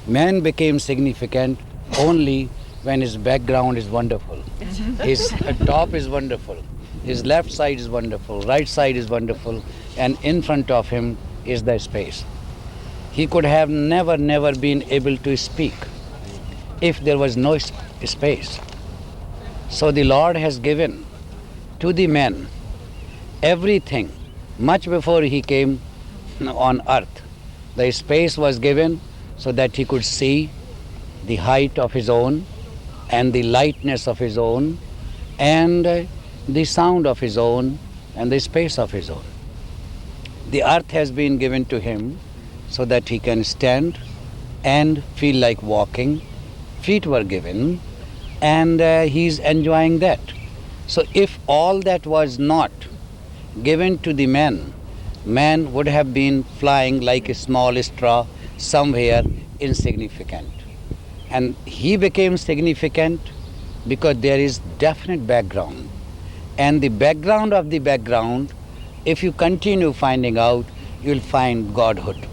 Man became significant only when his background is wonderful. His top is wonderful. His left side is wonderful. Right side is wonderful. And in front of him is the space. He could have never been able to speak if there was no space. So the Lord has given to the man everything much before he came on earth. The space was given so that he could see the height of his own and the lightness of his own and the sound of his own and the space of his own. The earth has been given to him so that he can stand and feel like walking. Feet were given and he's enjoying that. So if all that was not given to the man, man would have been flying like a small straw somewhere insignificant. And he became significant because there is definite background. And the background of the background, if you continue finding out, you'll find Godhood.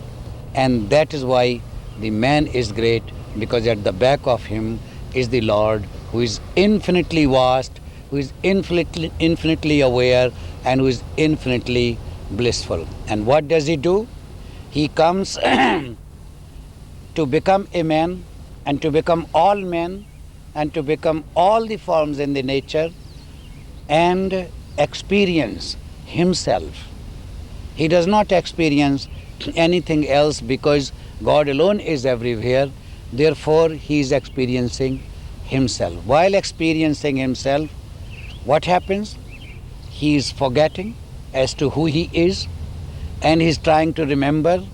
And that is why the man is great, because at the back of him is the Lord, who is infinitely vast, who is infinitely aware, and who is infinitely blissful. And what does he do? He comes to become a man, and to become all men, and to become all the forms in the nature, and experience himself. He does not experience anything else because God alone is everywhere. Therefore, he is experiencing himself. While experiencing himself, what happens? He is forgetting as to who he is, and he is trying to remember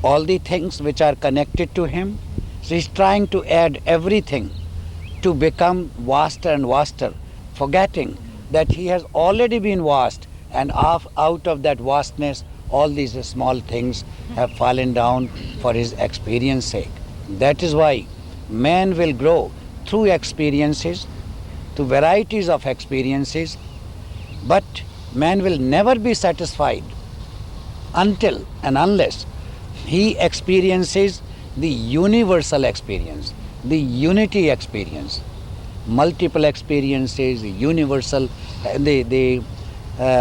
all the things which are connected to him. So he is trying to add everything to become vaster and vaster, forgetting that he has already been vast, and out of that vastness, all these small things have fallen down for his experience sake. That is why man will grow through experiences, through varieties of experiences, but man will never be satisfied until and unless he experiences the universal experience, the unity experience, multiple experiences, the universal, the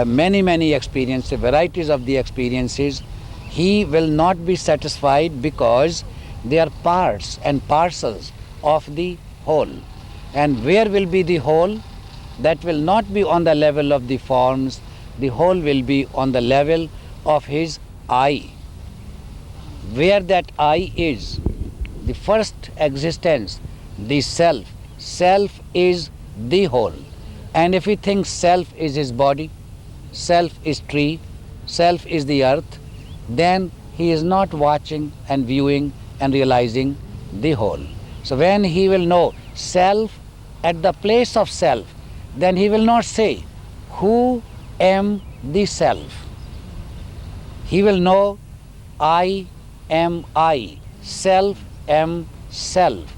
many experiences, varieties of the experiences. He will not be satisfied because they are parts and parcels of the whole. And where will be the whole? That will not be on the level of the forms. The whole will be on the level of his I. Where that I is, the first existence, the self. Self is the whole. And if he thinks self is his body, self is tree, self is the earth, then he is not watching and viewing and realizing the whole. So when he will know self at the place of self, then he will not say, who am the self? He will know, I am I, self am self.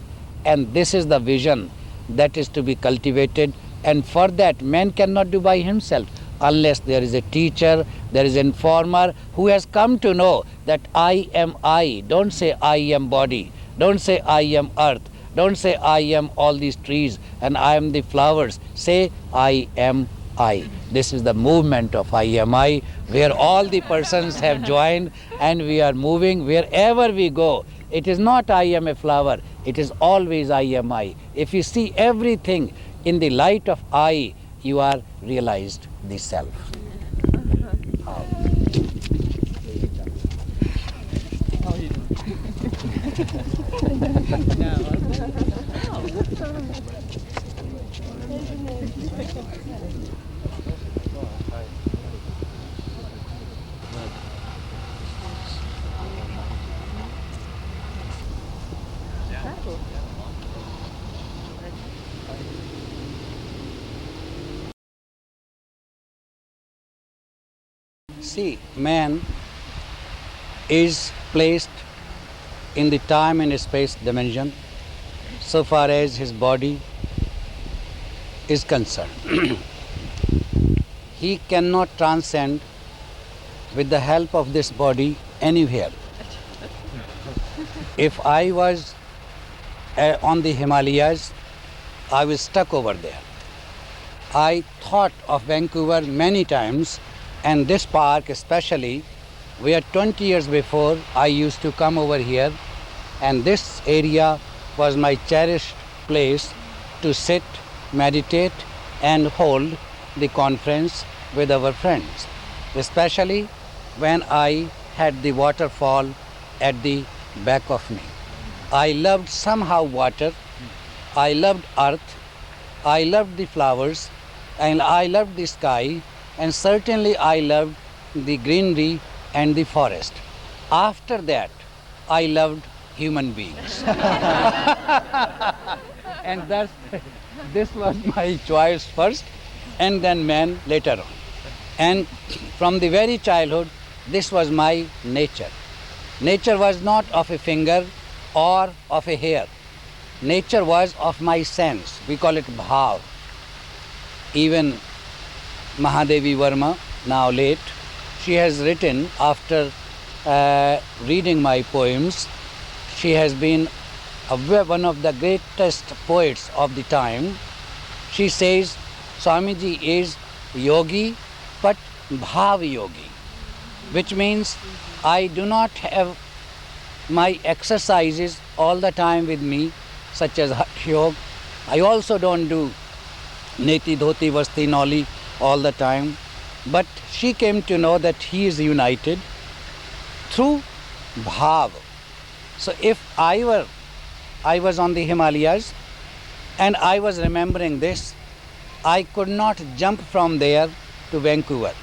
And this is the vision that is to be cultivated. And for that, man cannot do by himself unless there is a teacher, there is an informer who has come to know that I am I. Don't say I am body. Don't say I am earth. Don't say I am all these trees and I am the flowers. Say I am I. This is the movement of I am I, where all the persons have joined and we are moving wherever we go. It is not I am a flower. It is always I am I. If you see everything in the light of I, you are realized the self. See, man is placed in the time and space dimension so far as his body is concerned. He cannot transcend with the help of this body anywhere. If I was on the Himalayas, I was stuck over there. I thought of Vancouver many times, and this park especially, where 20 years before I used to come over here, and this area was my cherished place to sit, meditate, and hold the conference with our friends, especially when I had the waterfall at the back of me. I loved somehow water, I loved earth, I loved the flowers, and I loved the sky, and certainly I loved the greenery and the forest. After that, I loved human beings. And this was my choice first, and then man later on. And from the very childhood, this was my nature. Nature was not of a finger or of a hair. Nature was of my sense. We call it bhav. Even Mahadevi Verma, now late, she has written after reading my poems, she has been one of the greatest poets of the time. She says Swamiji is yogi but bhav yogi, which means I do not have my exercises all the time with me, such as Hatha Yoga. I also don't do Neti Dhoti Vasti Noli all the time. But she came to know that he is united through bhav. So if I was on the Himalayas and I was remembering this, I could not jump from there to Vancouver.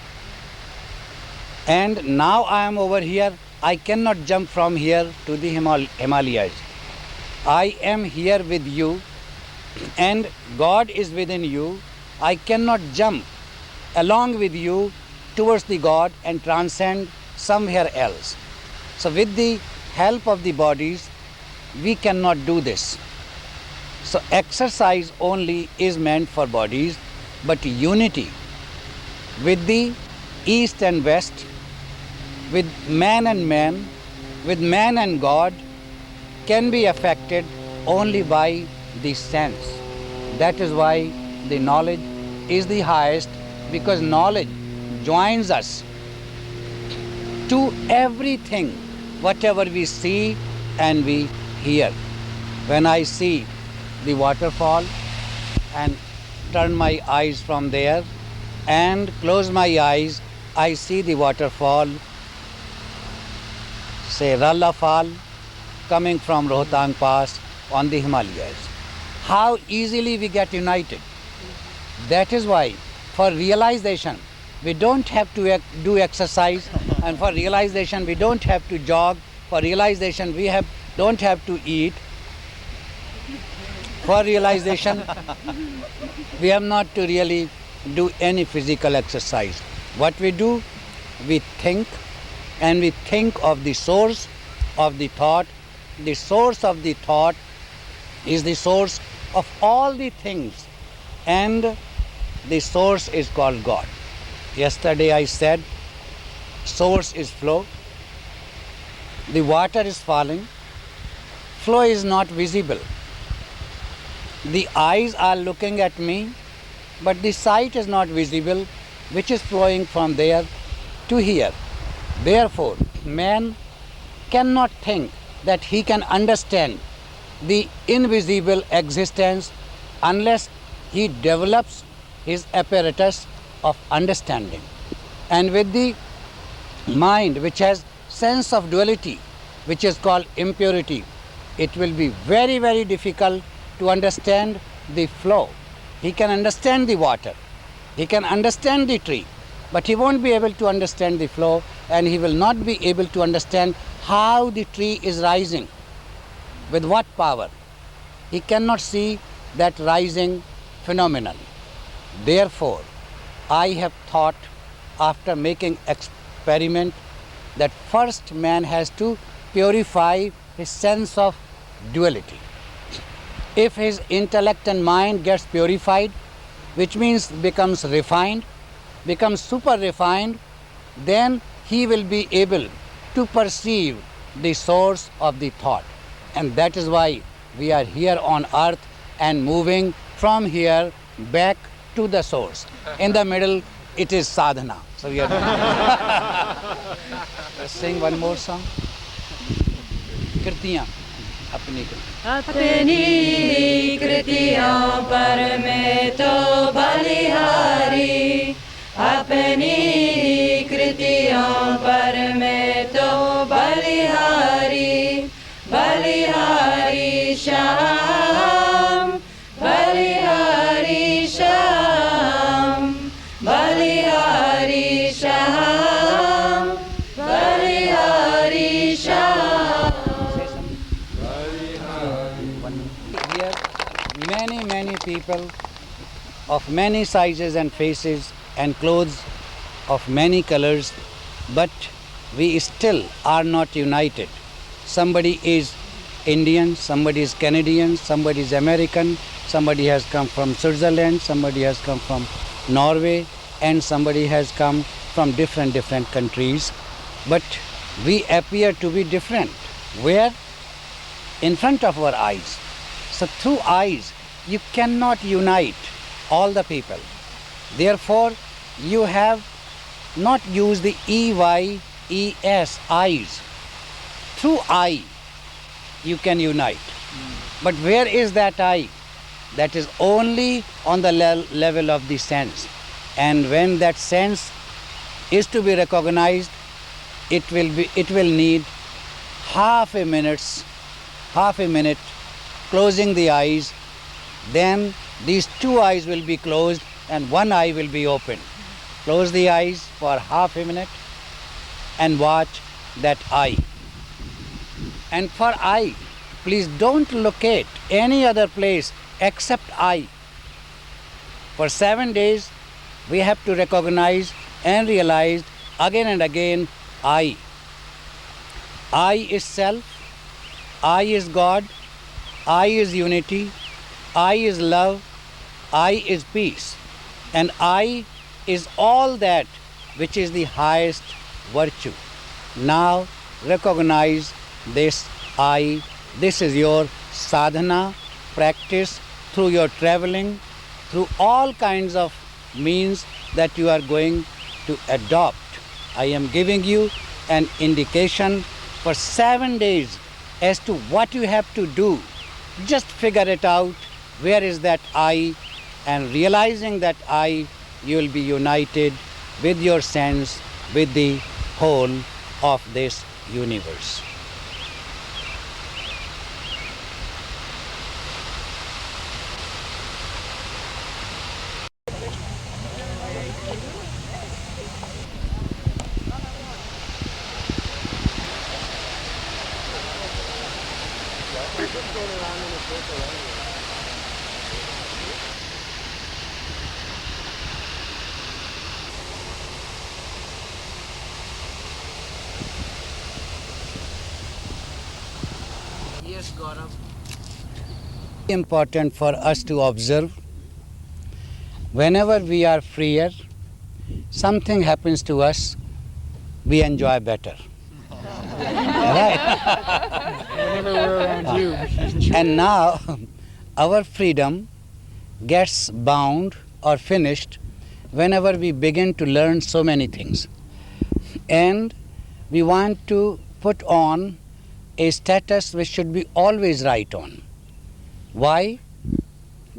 And now I am over here, I cannot jump from here to the Himalayas. I am here with you and God is within you. I cannot jump along with you towards the God and transcend somewhere else. So with the help of the bodies, we cannot do this. So exercise only is meant for bodies, but unity with the East and West, with man and man, with man and God, can be affected only by the sense. That is why the knowledge is the highest, because knowledge joins us to everything, whatever we see and we hear. When I see the waterfall and turn my eyes from there and close my eyes, I see the waterfall, say Ralla Fall, coming from Rohtang Pass on the Himalayas. How easily we get united. That is why for realization we don't have to do exercise, and for realization we don't have to jog, for realization we don't have to eat, for realization we have not to really do any physical exercise. What we do, we think, and we think of the source of the thought. The source of the thought is the source of all the things, and the source is called God. Yesterday I said source is flow. The water is falling. Flow is not visible. The eyes are looking at me, but the sight is not visible, which is flowing from there to here. Therefore, man cannot think that he can understand the invisible existence unless he develops his apparatus of understanding. And with the mind which has sense of duality, which is called impurity, it will be very, very difficult to understand the flow. He can understand the water, he can understand the tree, but he won't be able to understand the flow, and he will not be able to understand how the tree is rising, with what power. He cannot see that rising phenomenon. Therefore, I have thought, after making experiment, that first man has to purify his sense of duality. If his intellect and mind gets purified, which means becomes refined, becomes super refined, then he will be able to perceive the source of the thought. And that is why we are here on earth and moving from here back to the source. In the middle, it is sadhana. So we are let's sing one more song. Kirtiyan, apni kirtiyan. अपनी कृतियों पर मैं तो बलिहारी, अपनी कृतियों पर मैं तो बलिहारी, बलिहारी श्याम, बलिहारी श्याम, बलिहारी श्याम, बलिहारी Shyam. Here, many people of many sizes and faces and clothes of many colors, but we still are not united. Somebody is Indian, somebody is Canadian, somebody is American, somebody has come from Switzerland, somebody has come from Norway, and somebody has come from different countries. But we appear to be different. Where? In front of our eyes. So through eyes, you cannot unite all the people. Therefore, you have not used the EYES, eyes. Through eye, you can unite. But where is that eye? That is only on the level of the sense. And when that sense is to be recognized, it will need half a minute closing the eyes. Then these two eyes will be closed and one eye will be opened. Close the eyes for half a minute and watch that eye. And for eye, please don't locate any other place except eye. For 7 days, we have to recognize and realize again and again I. I is self, I is God, I is unity, I is love, I is peace. And I is all that which is the highest virtue. Now recognize this I. This is your sadhana practice through your traveling, through all kinds of means that you are going to adopt. I am giving you an indication for 7 days as to what you have to do. Just figure it out. Where is that I? And realizing that I, you will be united with your sense, with the whole of this universe. Yes, Gaurav. Important for us to observe. Whenever we are freer, something happens to us, we enjoy better. Right? Whenever we're around you, And now our freedom gets bound or finished whenever we begin to learn so many things. And we want to put on a status which should be always right on. Why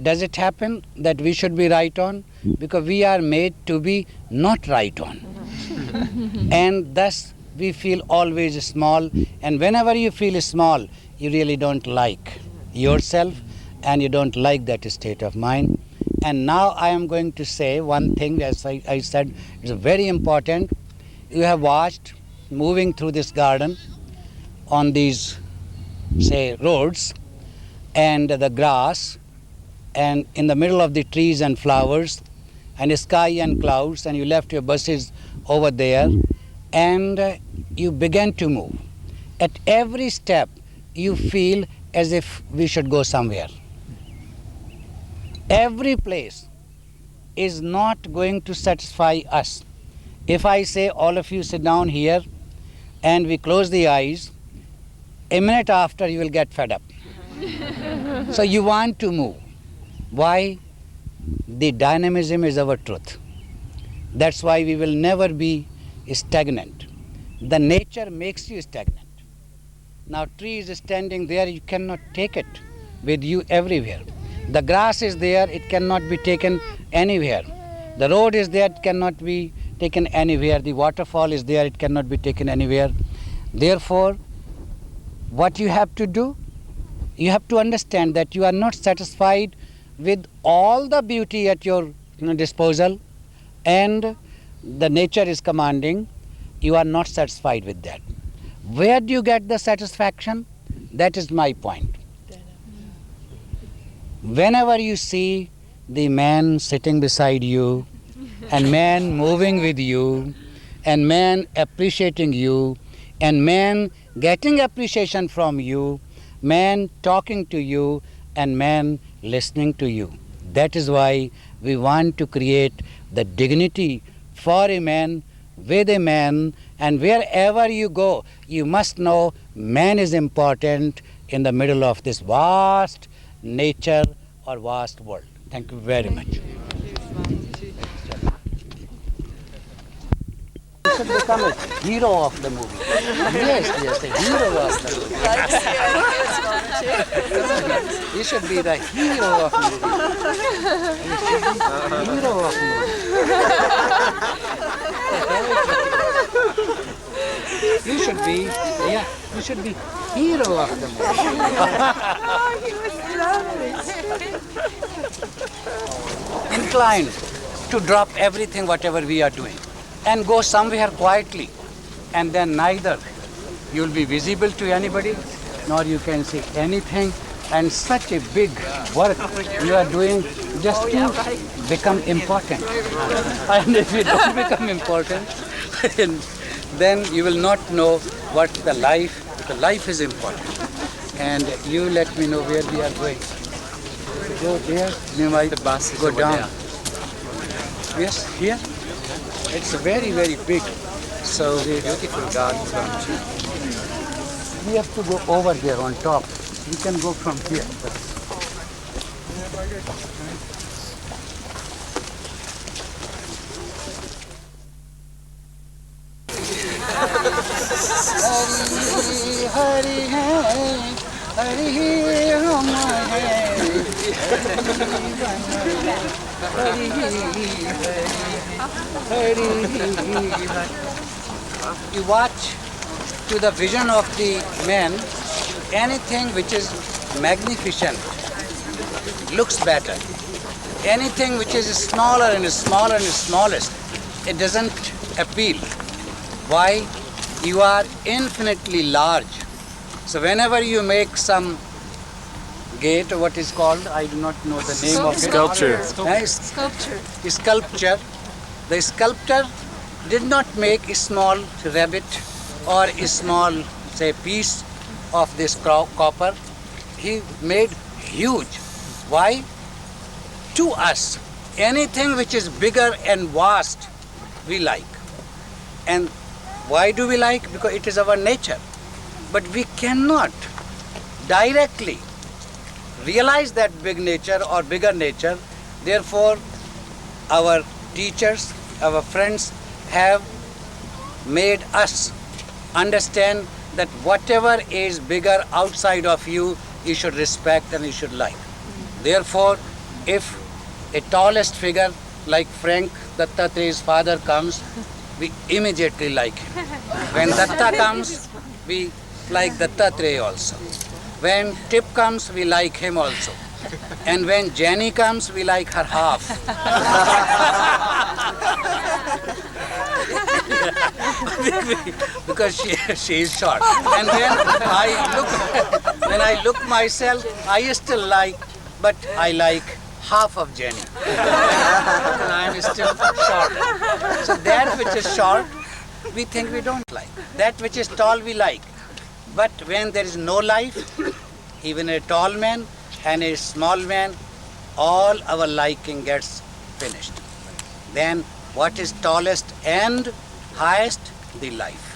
does it happen that we should be right on? Because we are made to be not right on. And thus we feel always small, and whenever you feel small, you really don't like yourself and you don't like that state of mind. And now I am going to say one thing, as I said, it's very important. You have watched moving through this garden on these, say, roads, and the grass, and in the middle of the trees and flowers, and sky and clouds, and you left your buses over there, and you began to move. At every step, you feel as if we should go somewhere. Every place is not going to satisfy us. If I say all of you sit down here and we close the eyes, A minute after, you will get fed up. So you want to move. Why? The dynamism is our truth. That's why we will never be stagnant. The nature makes you stagnant. Now tree is standing there, you cannot take it with you everywhere. The grass is there, it cannot be taken anywhere. The road is there, it cannot be taken anywhere. The waterfall is there, it cannot be taken anywhere. Therefore, what you have to do? You have to understand that you are not satisfied with all the beauty at your disposal, and the nature is commanding. You are not satisfied with that. Where do you get the satisfaction? That is my point. Whenever you see the man sitting beside you, and man moving with you, and man appreciating you, and man getting appreciation from you, man talking to you, and man listening to you. That is why we want to create the dignity for a man, with a man, and wherever you go, you must know man is important in the middle of this vast nature or vast world. Thank you very much. You should become a hero of the movie. Yes, a hero of the movie. You should be the hero of the movie. Hero of the movie. You should be, you should be hero of the movie. Inclined to drop everything, whatever we are doing, and go somewhere quietly, and then neither you will be visible to anybody, nor you can see anything, and such a big work you are doing just to become important. And if you don't become important, then you will not know what the life, because life is important. And you let me know where we are going. Go there, you might go down. Yes, here. It's very, very big. So beautiful garden. We have to go over there on top. We can go from here. Hari Hari Hari Rama Hari You watch to the vision of the man, anything which is magnificent looks better. Anything which is smaller and smaller and smallest, it doesn't appeal. Why? You are infinitely large. So whenever you make some gate, or what is called, I do not know the name of it. Sculpture. Sculpture. The sculptor did not make a small rabbit or a small, say, piece of this copper. He made huge. Why? To us, anything which is bigger and vast, we like. And why do we like? Because it is our nature. But we cannot directly realize that big nature or bigger nature. Therefore, our teachers, our friends have made us understand that whatever is bigger outside of you, you should respect and you should like. Therefore, if a tallest figure like Frank Dattatrey's father comes, we immediately like him. When Datta comes, we like Dattatreya also. When Tip comes, we like him also. And when Jenny comes, we like her half. Because she is short. And when I look myself, I still like, but I like half of Jenny. And I am still short. So that which is short, we think we don't like. That which is tall, we like. But when there is no life, even a tall man and a small man, all our liking gets finished. Then what is tallest and highest? The life.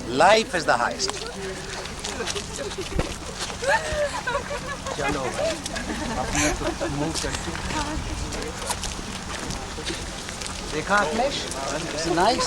Life is the highest. चलो भाई अपने तो move करके देखा Akhilesh nice